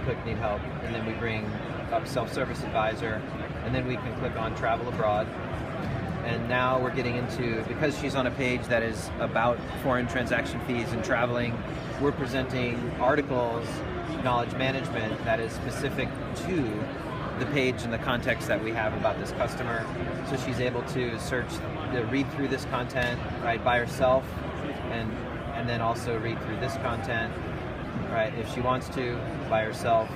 click need help, and then we bring up self-service advisor, and then we can click on travel abroad. And now we're getting into, because she's on a page that is about foreign transaction fees and traveling, we're presenting articles, knowledge management that is specific to the page and the context that we have about this customer. So she's able to read through this content, right, by herself, and then also read through this content, right, if she wants to, by herself.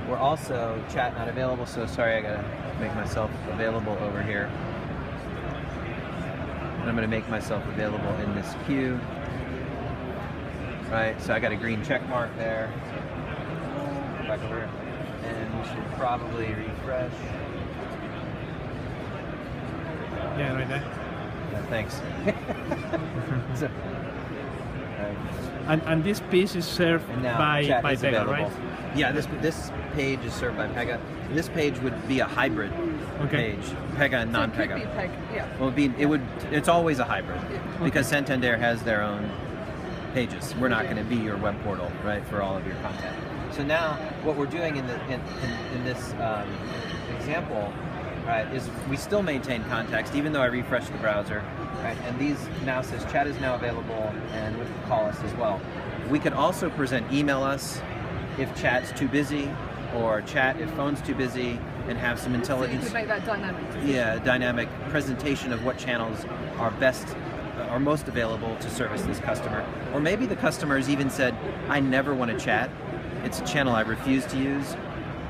We're also chat not available, so sorry, I gotta make myself available over here. And I'm gonna make myself available in this queue. Right, so I got a green check mark there. Back over here. And we should probably refresh. Yeah, right there. Yeah, thanks. So, and this piece is served by Pega, right? Yeah, this page is served by Pega. This page would be a hybrid page, Pega and non-Pega. Yeah. Well, it's always a hybrid because Santander has their own pages. We're not going to be your web portal, right, for all of your content. So now, what we're doing in this example, right, is we still maintain context even though I refresh the browser, right? And these now says chat is now available, and we can call us as well. We could also present email us if chat's too busy, or chat if phone's too busy, and have some intelligence. So you could make that dynamic. Yeah, dynamic presentation of what channels are most available to service this customer. Or maybe the customer's even said, I never want to chat. It's a channel I refuse to use.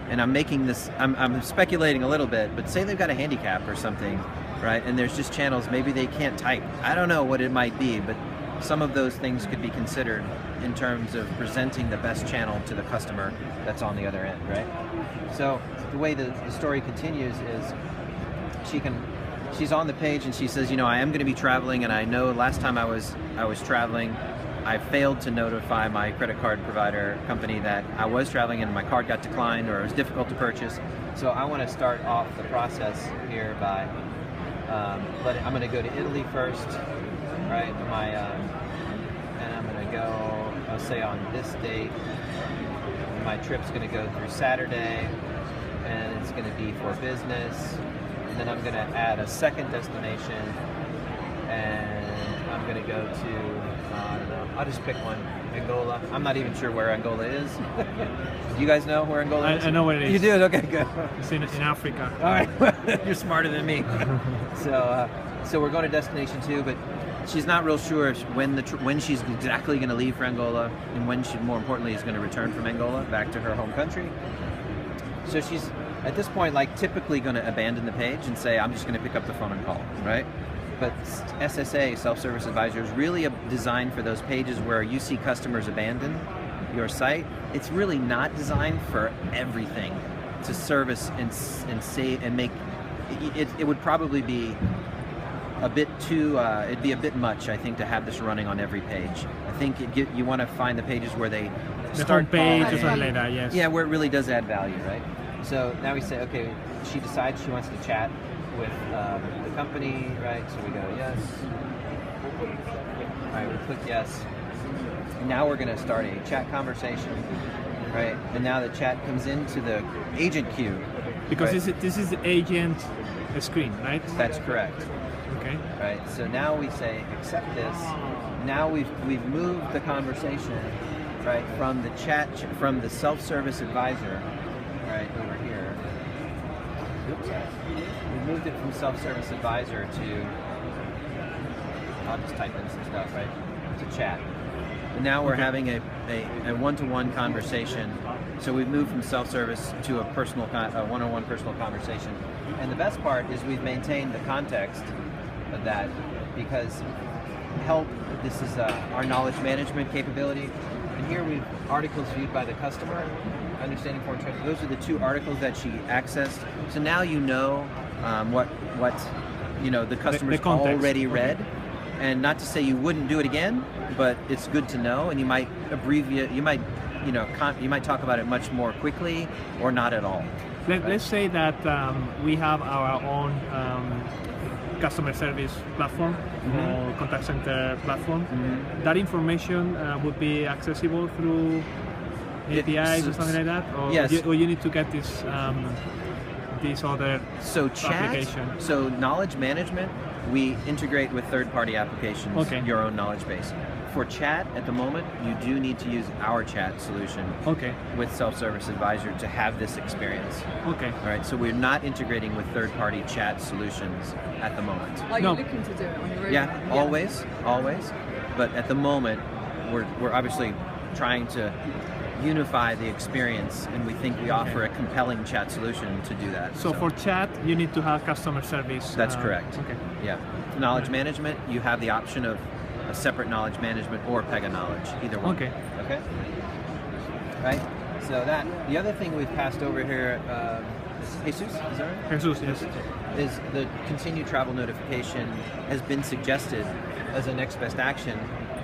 And I'm making this, I'm speculating a little bit, but say they've got a handicap or something, right? And there's just channels, maybe they can't type. I don't know what it might be, but some of those things could be considered in terms of presenting the best channel to the customer that's on the other end, right? So the way the story continues is she's on the page and she says, you know, I am going to be traveling, and I know last time I was traveling, I failed to notify my credit card provider company that I was traveling and my card got declined or it was difficult to purchase. So I want to start off the process here by I'm going to go to Italy first, right? And I'm going to go, I'll say on this date, my trip's going to go through Saturday, and it's going to be for business. And then I'm going to add a second destination, and I'm going to go to, I don't know, I'll just pick one, Angola. I'm not even sure where Angola is. Do you guys know where Angola is? I know where it is. You do? Okay, good. It's in Africa. All right, you're smarter than me. So we're going to destination 2, but she's not real sure when she's exactly going to leave for Angola, and when she, more importantly, is going to return from Angola back to her home country. So she's, at this point, like typically going to abandon the page and say, I'm just going to pick up the phone and call, right? But SSA, Self-Service Advisor, is really designed for those pages where you see customers abandon your site. It's really not designed for everything to service and save and make. It would probably be a bit too, it'd be a bit much, I think, to have this running on every page. I think you want to find the pages where they start page or something like that, yes. Yeah, where it really does add value, right? So now we say, okay, she decides she wants to chat with the company, right? So we go, yes. All right, we click yes. And now we're going to start a chat conversation, right? And now the chat comes into the agent queue. Because right? this is the agent screen, right? That's correct. Okay. Right. So now we say accept this. Now we've moved the conversation, right, from the from the self-service advisor, right, over here. Oops. We moved it from self-service advisor to, I'll just type in some stuff, right, to chat. And now we're having a one-to-one conversation. So we've moved from self-service to a one-on-one personal conversation. And the best part is we've maintained the context of that, because this is our knowledge management capability. And here we've articles viewed by the customer, understanding foreign trade. Those are the 2 articles that she accessed. So now you know what the customer's already read. Okay. And not to say you wouldn't do it again, but it's good to know, and you might abbreviate, you might talk about it much more quickly or not at all. Let's say that we have our own customer service platform or contact center platform. That information would be accessible through APIs or something like that? Or yes. or you need to get this other Chat, application? so knowledge management, we integrate with third-party applications, Okay. your own knowledge base. For chat, at the moment, you do need to use our chat solution Okay. with Self-Service Advisor to have this experience. Okay. All right, so we're not integrating with third-party chat solutions at the moment. Are No. you looking to do it on your own? Yeah, always. But at the moment, we're obviously trying to unify the experience, and we think we offer a compelling chat solution to do that. So for chat, you need to have customer service. That's correct. Okay. Yeah. Knowledge management, you have the option of a separate knowledge management or Pega knowledge, either one. Okay. Okay. Right. So the other thing we've passed over here, Jesus, is that right? Jesus, yes. Is the continued travel notification has been suggested as a next best action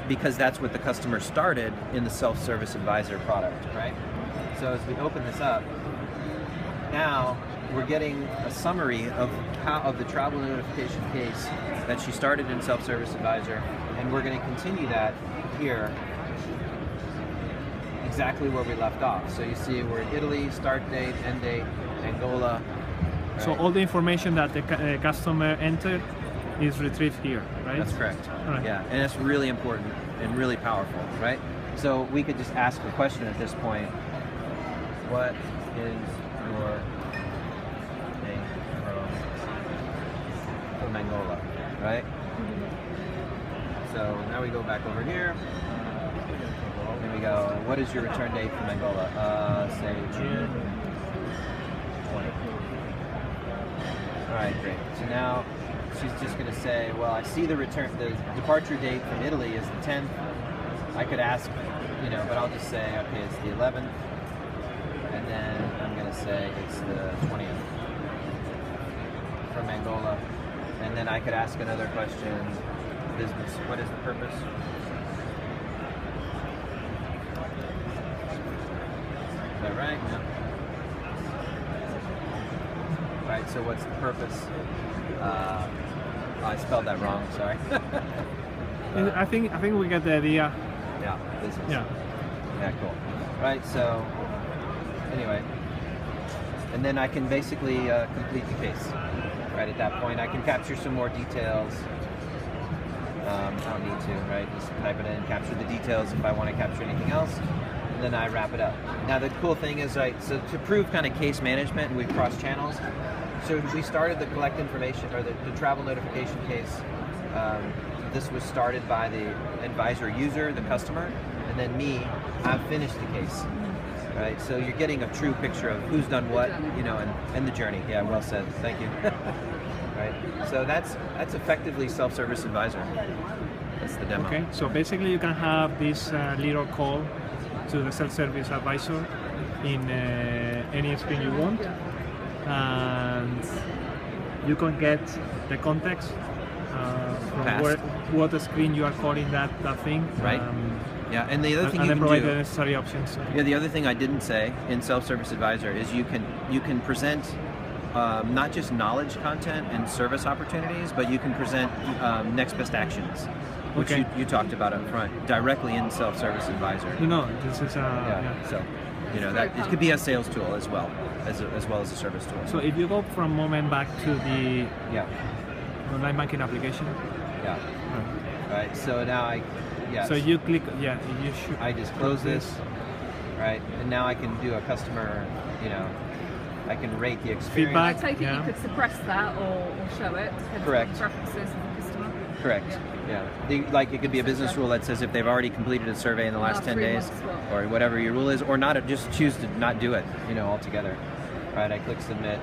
because that's what the customer started in the Self-Service Advisor product, right? So as we open this up, now we're getting a summary of the travel notification case that she started in Self-Service Advisor, and we're going to continue that here exactly where we left off. So you see we're in Italy, start date, end date, Angola. So right? all the information that the customer entered is retrieved here, right? That's correct. All right. Yeah, and that's really important and really powerful, right? So we could just ask the question at this point: what is your name from Angola, right? So now we go back over here. Here we go. What is your return date from Angola? Say June 20. All right, great. So now she's just going to say, well, I see the departure date from Italy is the 10th. I could ask, but I'll just say, okay, it's the 11th. And then I'm going to say it's the 20th from Angola. And then I could ask another question, business, what is the purpose? Is that right? No. Right, so what's the purpose? I spelled that wrong, sorry. I think we get the idea. Yeah, business. Yeah. Yeah, cool. Right, so anyway, and then I can basically complete the case. Right at that point, I can capture some more details. I don't need to, right? Just type it in, capture the details if I want to capture anything else, and then I wrap it up. Now the cool thing is, right, so to prove kind of case management, we cross channels. So we started the collect information, or the travel notification case. This was started by the advisor user, the customer, and then me, I've finished the case. Right, so you're getting a true picture of who's done what, and the journey. Yeah, well said. Thank you. Right, so that's effectively Self-Service Advisor. That's the demo. Okay, so basically you can have this little call to the self-service advisor in any screen you want, and you can get the context from what screen you are calling that thing. Right. Yeah, and the other thing and you then can provide do, the necessary options. yeah, the other thing I didn't say in Self-Service Advisor is you can present not just knowledge content and service opportunities, but you can present next best actions, which Okay. you talked about up front, directly in Self-Service Advisor. No, this is So, that it could be a sales tool as well as a service tool. So if you go for a moment back to the Yeah, online banking application, yeah. Right. So now so you click, you should. I just close this, right? And now I can do a customer, I can rate the experience. Feedback. I take it Yeah. you could suppress that or show it, depending Correct. on the preferences of the customer. Correct. Yeah. It could be a business rule that says if they've already completed a survey in the last 10 3 days, months, what? or whatever your rule is, or not, just choose to not do it, altogether. Right. I click submit,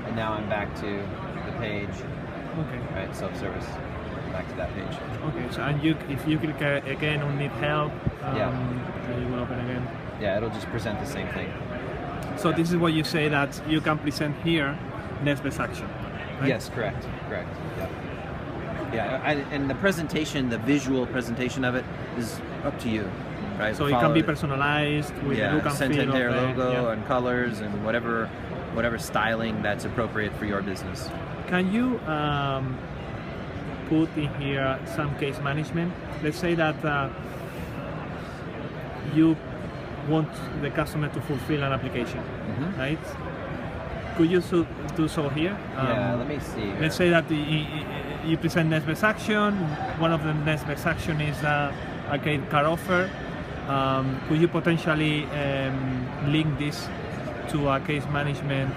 and now I'm back to the page. Okay. Right. Self-service. Back to that page. Okay. So if you click again on need help, you will open again. Yeah. It'll just present the same thing. So this is what you say that you can present here next best action. Right? Yes, correct. Yeah. Yeah, and the presentation, the visual presentation of it is up to you, right? So it can be personalized with the look and feel of Santander the logo and colors and whatever styling that's appropriate for your business. Can you put in here some case management? Let's say that you want the customer to fulfill an application, Mhm. right? Could you do so here? Yeah, let me see. Here. Let's say that you present next best action. One of the next best action is arcade car offer. Could you potentially link this to a case management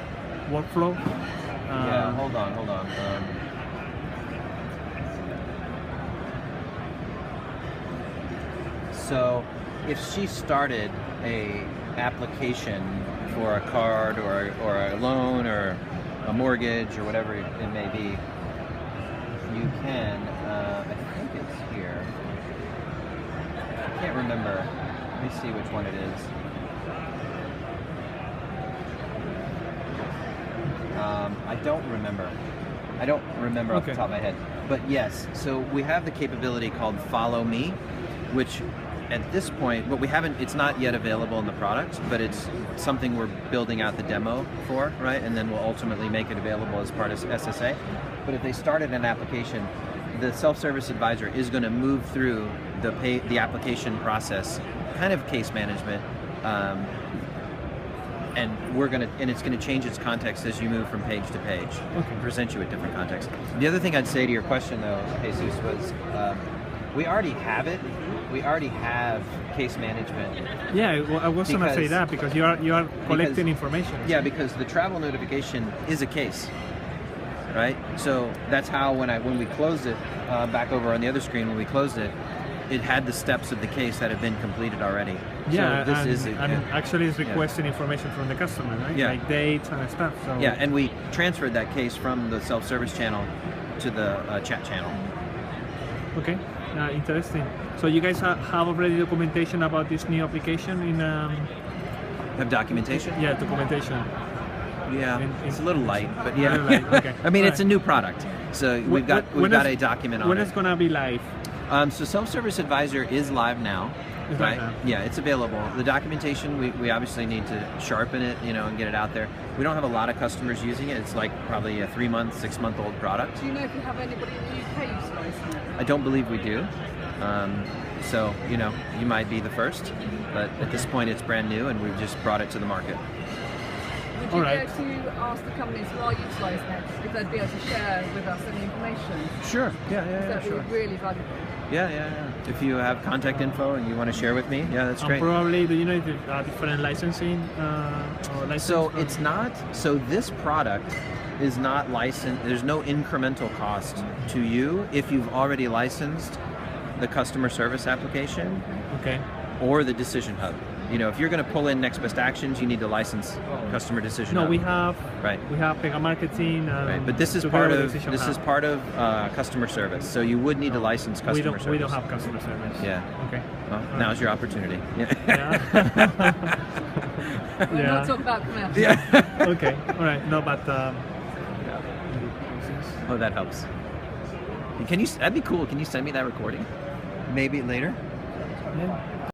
workflow? Yeah, hold on. So, if she started a application for a card or a loan or a mortgage or whatever it may be, you can. I think it's here. I can't remember. Let me see which one it is. I don't remember. Off the Okay. top of my head. But yes, so we have the capability called Follow Me, which at this point, but we haven't, it's not yet available in the product, but it's something we're building out the demo for, right? And then we'll ultimately make it available as part of SSA. But if they started an application, the self-service advisor is going to move through the application process, kind of case management, and it's going to change its context as you move from page to page, present you with different context. The other thing I'd say to your question, though, Jesus, was we already have it. We already have case management. Yeah, well, I was going to say that because you are collecting information. Yeah, because the travel notification is a case, right? So that's how when we closed it, back over on the other screen when we closed it, it had the steps of the case that have been completed already. Yeah, so this and actually it's requesting information from the customer, right? Yeah. Like dates and stuff. So yeah, and we transferred that case from the self-service channel to the chat channel. Okay, interesting. So you guys have already documentation about this new application in? Have documentation? Yeah, documentation. Yeah, it's a little light, but A yeah. little light, okay. I mean, All it's a right. new product, so we've got a document on when it. it's gonna be live? So Self-Service Advisor is live now, It's right? live now. Yeah, it's available. The documentation, we obviously need to sharpen it, and get it out there. We don't have a lot of customers using it. It's like probably a 3-month, 6-month-old product. Do you know if you have anybody in the UK utilising it? I don't believe we do. So, you might be the first, but at this point it's brand new and we've just brought it to the market. Would All you right. go to ask the companies who are utilising it if they'd be able to share with us any information? Sure. Yeah, That would be really valuable. Yeah. If you have contact info and you want to share with me, yeah, that's great. Probably, do you know if it's different licensing or license? So it's not. So this product is not licensed. There's no incremental cost to you if you've already licensed the customer service application Okay. or the decision hub. If you're going to pull in next best actions, you need to license customer decision No, hub. we have Right. we have Pega marketing. Right, but this is together part with of Decision this is Hub. part of customer service. So you would need to license customer service. We don't have customer service. Yeah. Okay. Well, now's your opportunity. Yeah. Yeah. We're Yeah. not talking about commercial. Yeah. Okay. All right. No, but Oh, that helps. That'd be cool. Can you send me that recording? Maybe later. yeah.